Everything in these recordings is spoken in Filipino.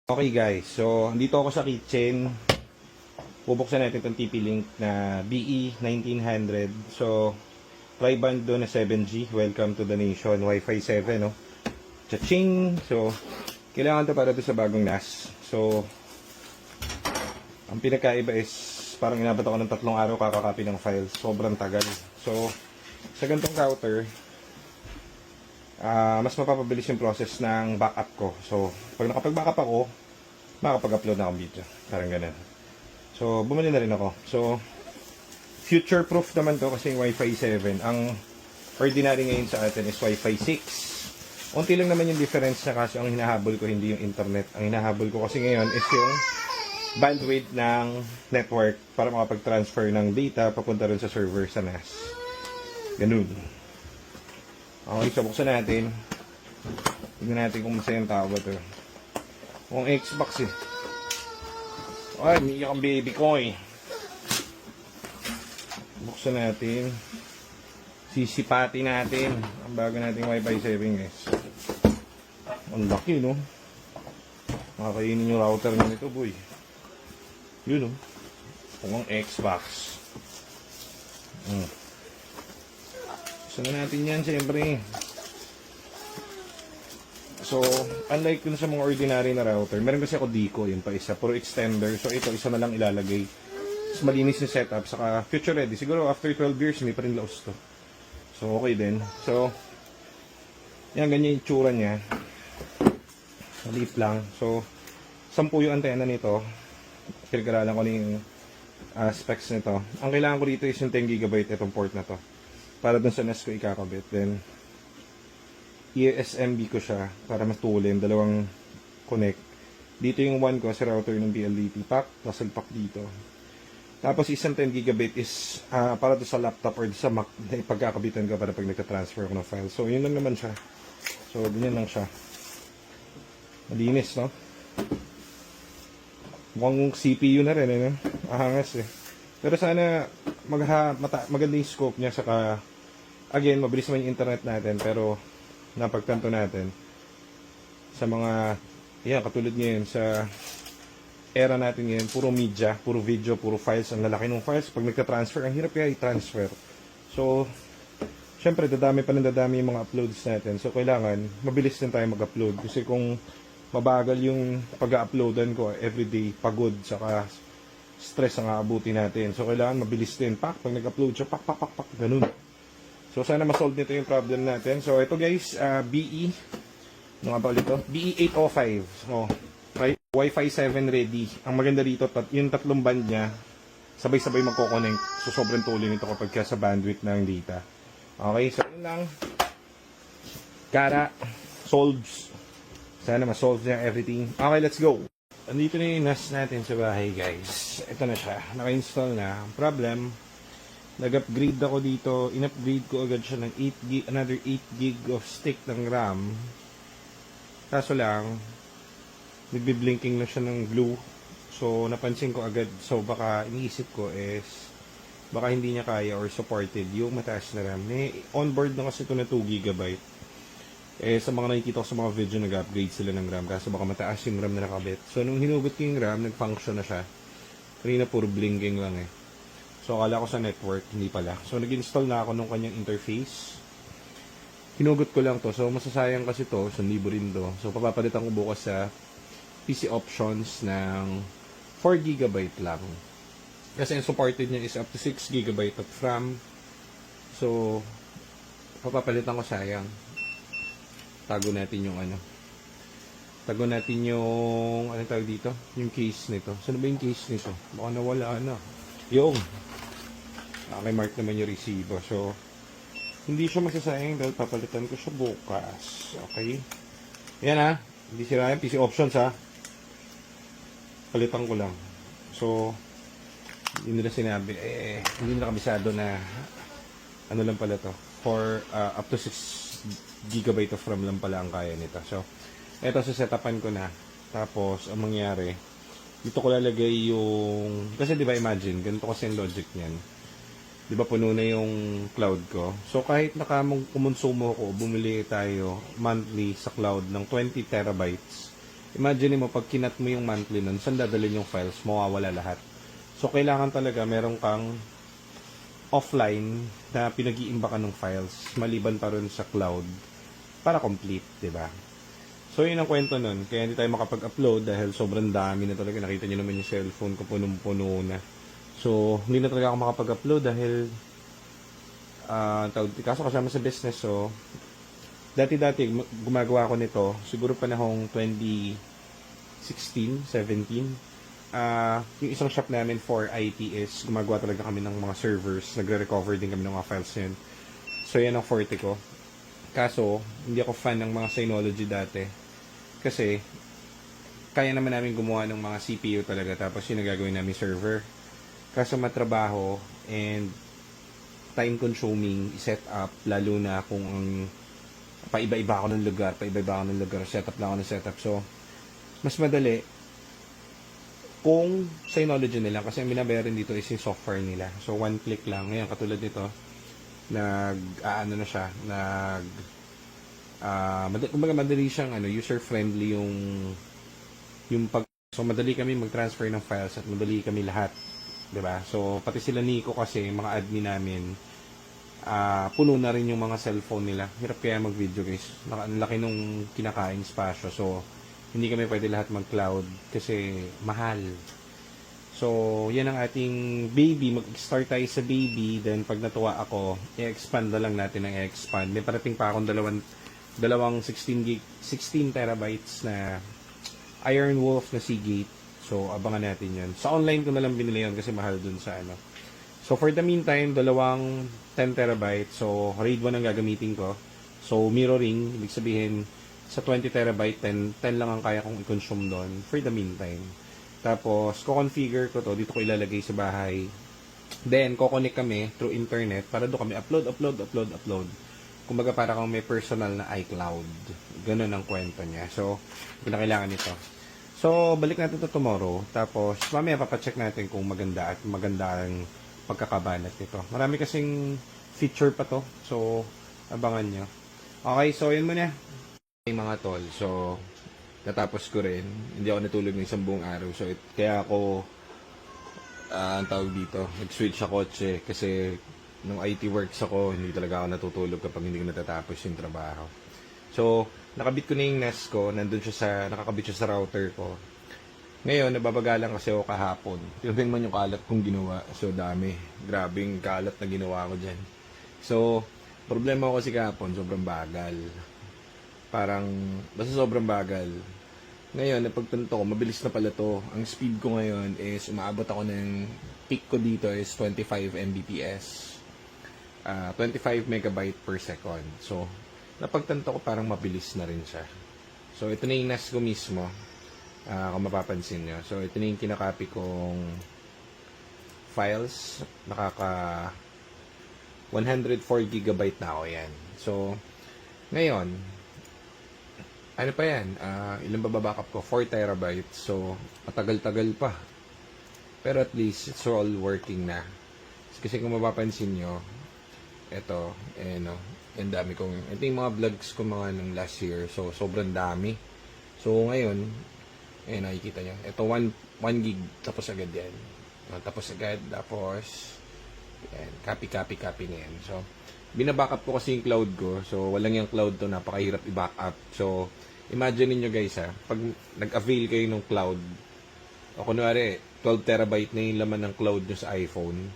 Okay guys, so andito ako sa kitchen. Bubuksan natin itong TP-Link na BE1900. So, tri-band doon na 7G. Welcome to the nation. Wi-Fi 7, no? Cha-ching! So, kailangan to para to sa bagong NAS. So, ang pinakaiba is parang inabot ako ng 3 araw kakakopy ng files. Sobrang tagal. So, sa ganitong router, mas mapapabilis yung process ng backup ko. So, pag nakapag-backup ako, makapag-upload na akong video. Parang ganun. So, bumili na rin ako. So, future-proof naman to kasi Wi-Fi 7. Ang ordinary ngayon sa atin is Wi-Fi 6. Unti lang naman yung difference na kasi ang hinahabol ko hindi yung internet. Ang hinahabol ko kasi ngayon is yung bandwidth ng network para makapag-transfer ng data papunta rin sa server sa NAS. Ganun. Okay, so buksan natin. Tignan natin kung masaya yung tao ba ito. Kung Xbox eh. Ay, umiiyak ang baby ko eh. Buksan natin. Sisipati natin. Ang bago nating Wi-Fi 7 guys. Ang laki no. Makakainin yung router na nito boy. Yun no. Kung ang Xbox. Buksan na natin yan siyempre. So, unlike dun sa mga ordinary na router, meron kasi ako Dico, yun pa isa, puro extender. So, ito, isa na lang ilalagay. Mas malinis yung setup, saka future ready. Siguro, after 12 years, hindi pa rin laos to. So, okay din. So, yan, ganyan yung tsura niya. Maliit lang. So, 10 yung antena nito. Kilgaralan ko na yung specs nito. Ang kailangan ko dito is yung 10 GB itong port na to. Para dun sa NAS ko ikakabit. Then, ESMB ko siya para matulin, dalawang connect. Dito yung one ko sa router ng PLDT pack, puzzle pack dito. Tapos isang 10 GB is para to sa laptop or sa Mac na ipagkakabitan ko para pag nagka-transfer ako ng file. So yun lang naman siya. So ganyan lang siya. Malinis, no? Mukhang CPU na rin, eh, no? Ahangas eh. Pero sana maganda yung scope niya, saka again, mabilis naman yung internet natin, pero napagtanto natin sa mga katulad ngayon sa era natin ngayon, puro media, puro video, puro files, ang lalaki ng files. Pag nagka-transfer, ang hirap kaya i-transfer. So, syempre, dadami yung mga uploads natin. So, kailangan, mabilis din tayo mag-upload. Kasi kung mabagal yung pag-uploadan ko, everyday, pagod, saka stress ang aabuti natin. So, kailangan mabilis din. Pag nag-upload siya, ganun. So, sana ma-solve nito yung problem natin. So, ito guys, BE, ano nga ba ulit ito? BE805. So, right? Wi-Fi 7 ready. Ang maganda dito, yung 3 band niya, sabay-sabay magkoconnect. So, sobrang tuloy nito kapag sa bandwidth ng data. Okay, so yun lang. Kara, solves. Sana ma-solve niya everything. Okay, let's go. Andito na yung NAS natin sa bahay guys. Ito na siya. Naka-install na. Ang problem, nag-upgrade ako dito. In-upgrade ko agad siya ng 8 gig, another 8 gig of stick ng RAM. Kaso lang, nagbi-blinking na siya ng blue. So, napansin ko agad. So, baka iniisip ko is, baka hindi niya kaya or supported yung mataas na RAM. On-board na kasi ito na 2 GB. Sa mga nakikita ko sa mga video, nag-upgrade sila ng RAM. Kaso baka mataas yung RAM na nakabit. So, nung hinugot ko yung RAM, nag-function na siya. Kanina puro blinking lang eh. So, akala ko sa network, hindi pala. So, nag-install na ako nung kanyang interface. Hinugot ko lang to. So, masasayang kasi to. 1,000 rin to. So, papapalitan ko bukas sa PC options ng 4 GB lang. Kasi yung supported niya is up to 6 GB of RAM. So, papapalitan ko sayang. Tago natin yung Tago natin yung, ano tawag dito? Yung case nito. Saan ba yung case nito? Baka nawala na. Yung may mark naman yung resibo. So, hindi siya masasayang dahil papalitan ko siya bukas. Okay? Yan ha. Hindi sira yung PC options ha. Palitan ko lang. So, hindi nila sinabi. Hindi nila kabisado na ano lang pala to. For up to 6 GB of RAM lang pala ang kaya nito. So, eto sa setupan ko na. Tapos, ang mangyari, dito ko lalagay yung, kasi di ba imagine, ganito kasi yung logic niyan. Di ba puno na yung cloud ko? So kahit kumonsumo ko, bumili tayo monthly sa cloud ng 20 terabytes. Imagine mo, pag kinat mo yung monthly nun, saan dadalhin yung files? Mawawala lahat. So, kailangan talaga meron kang offline na pinag-iimba ka ng files, maliban pa rin sa cloud, para complete, di ba? So, yun ang kwento nun. Kaya hindi tayo makapag-upload dahil sobrang dami na talaga. Nakita nyo naman yung cellphone ko, punong-puno na. So, hindi na talaga ako makapag-upload dahil kaso kasama sa business. So, dati-dati gumagawa ako nito, siguro panahong 2016, 17. Yung isang shop namin for IT is gumagawa talaga kami ng mga servers, nagre-recover din kami ng mga files yun. So, yan ang forte ko. Kaso, hindi ako fan ng mga Synology dati. Kasi, kaya naman namin gumawa ng mga CPU talaga, tapos yung nagagawin namin server. Kaso matrabaho and time consuming i-set up, lalo na kung ang paiba-iba ako ng lugar, setup lang ako ng setup. So, mas madali kung Synology nila, kasi ang binabayaran dito is yung software nila. So, one click lang. Ngayon, katulad nito, ano na siya, kumbaga madali siyang user-friendly so madali kami mag-transfer ng files at madali kami lahat, 'di ba? So, pati sila Nico kasi, mga admin namin, puno na rin yung mga cellphone nila. Hirap kaya mag-video, guys. Ang laki nung kinakain spasyo. So, hindi kami pwede lahat mag-cloud kasi mahal. So, yan ang ating baby. Mag-start tayo sa baby. Then, pag natuwa ako, i-expand na lang natin ang i-expand. May parating pa akong dalawang 16 terabytes na Iron Wolf na Seagate. So, abangan natin yan. Sa online ko na lang binili yun kasi mahal dun sa ano. So, for the meantime, dalawang 10 terabytes. So, RAID 1 ang gagamitin ko. So, mirroring. Ibig sabihin, sa 20 terabyte, 10 lang ang kaya kong i-consume doon for the meantime. Tapos, ko-configure ko to. Dito ko ilalagay sa bahay. Then, ko-connect kami through internet para doon kami upload. Kumbaga, para kung may personal na iCloud. Ganun ang kwento niya. So, kailangan nito. So, balik natin to tomorrow. Tapos, mamaya papacheck natin kung maganda ang pagkakabanat nito. Marami kasing feature pa to. So, abangan nyo. Okay, so yun muna. Mga tol. So, natapos ko rin. Hindi ako natulog ng isang buong araw. So, kaya ako, ang tawag dito, nag-switch sa kotse. Kasi, nung IT works ako, hindi talaga ako natutulog kapag hindi ko natatapos yung trabaho. So, nakabit ko na yung NAS ko. Nakakabit siya sa router ko. Ngayon, nababagalan kasi ako kahapon. Tignan man yung kalat kong ginawa. So, dami. Grabing kalat na ginawa ko dyan. So, problema ko kasi kahapon, sobrang bagal. Basta sobrang bagal. Ngayon, napagtanto ko, mabilis na pala to. Ang speed ko ngayon is, umaabot ako ng peak ko dito is 25 Mbps. 25 megabyte per second. So, napagtanto ko parang mabilis na rin siya. So, ito na yung NAS ko mismo. Kung mapapansin nyo. So, ito na yung kinakopy kong files. 104 gigabyte na ako yan. So, ngayon, ano pa yan? Ilan ba backup ko? 4 terabytes. So, matagal-tagal pa. Pero at least, it's all working na. Kasi kung mapapansin nyo, ito, yung dami kong, ito yung mga vlogs ko mga nung last year. So, sobrang dami. So, ngayon, nakikita nyo. Ito, 1 gig. Tapos agad yan. Tapos, yan, copy na yan. So, binabackup ko kasi yung cloud ko. So, walang yung cloud to, napakahirap i-backup. So, imagine niyo guys pag nag-avail kayo ng cloud, o kunwari, 12 terabyte na yung laman ng cloud nyo sa iPhone,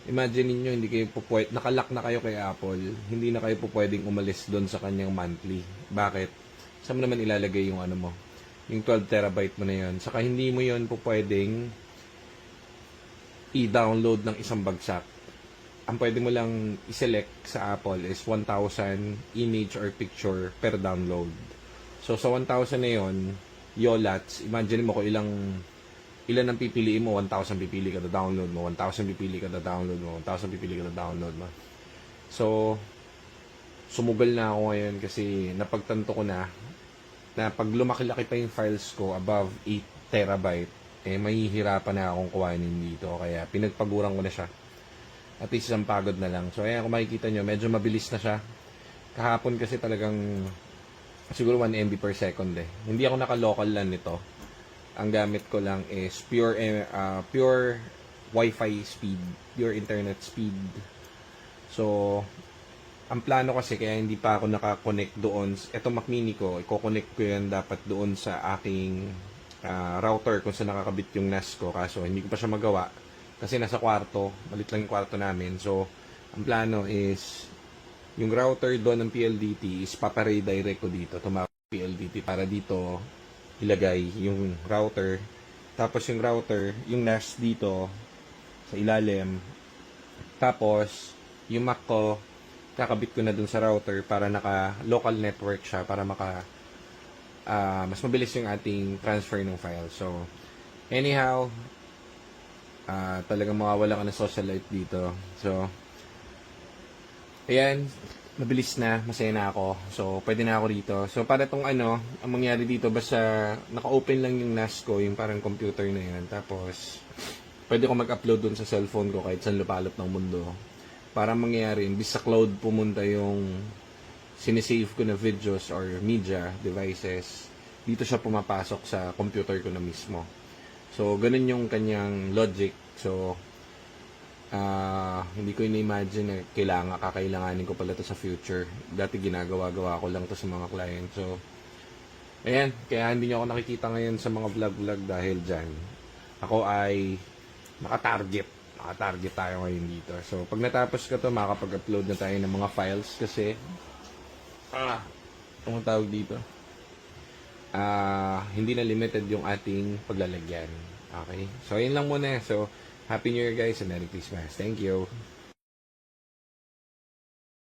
imagine niyo hindi kayo nakalock na kayo kay Apple, hindi na kayo pwedeng umalis doon sa kanyang monthly. Bakit? Saan mo naman ilalagay yung mo? Yung 12 terabyte mo na yun. Saka hindi mo yun pwedeng i-download ng isang bagsak. Ang pwede mo lang i-select sa Apple is 1,000 image or picture per download. So, sa 1,000 na yun, YOLATs, imagine mo kung ilan ang pipiliin mo, 1,000 pipili ka na download mo, 1,000 pipili ka na download mo, 1,000 pipili ka na download mo. So, sumugal na ako ngayon kasi napagtanto ko na pag lumaki-laki pa yung files ko above 8 terabyte, mahihirapan na akong kuhanin dito. Kaya pinagpaguran ko na siya. At least isang pagod na lang. So, ayan, kung makikita nyo, medyo mabilis na siya. Kahapon kasi talagang siguro 1 MB per second eh. Hindi ako naka-local LAN nito. Ang gamit ko lang is pure Wi-Fi speed, pure internet speed. So, ang plano kasi kaya hindi pa ako nakakonect doon. Ito Mac Mini ko, i-connect ko yan dapat doon sa aking router kung saan nakakabit yung NAS ko. Kaso hindi ko pa siya magawa kasi nasa kwarto. Malit lang yung kwarto namin. So, ang plano is yung router doon ng PLDT is paparedirect ko dito. Tumawag PLDT para dito ilagay yung router. Tapos yung router, yung NAS dito sa ilalim. Tapos, yung Mac ko, kakabit ko na dun sa router para naka-local network siya para mas mabilis yung ating transfer ng file. So, anyhow, talagang mawawala ka ng social life dito. So, ayan, mabilis na, masaya na ako. So, pwede na ako dito. So, para tong ang mangyari dito, basta naka-open lang yung NAS ko, yung parang computer na yan. Tapos, pwede ko mag-upload dun sa cellphone ko kahit saan lupalop ng mundo. Para mangyari, imbis sa cloud pumunta yung sinisave ko na videos or media devices, dito siya pumapasok sa computer ko na mismo. So, ganun yung kanyang logic. So, hindi ko ina-imagine na kakailanganin ko pala to sa future. Dati ginagawa-gawa ko lang to sa mga client. So, ayan, kaya hindi nyo ako nakikita ngayon sa mga vlog-vlog dahil dyan. Ako ay naka-target tayo ngayon dito. So, pag natapos ko to, makakapag-upload na tayo ng mga files kasi anong tawag dito? Hindi na limited yung ating paglalagyan. Okay? So, ayun lang muna. So, Happy New Year guys and Merry Christmas. Thank you.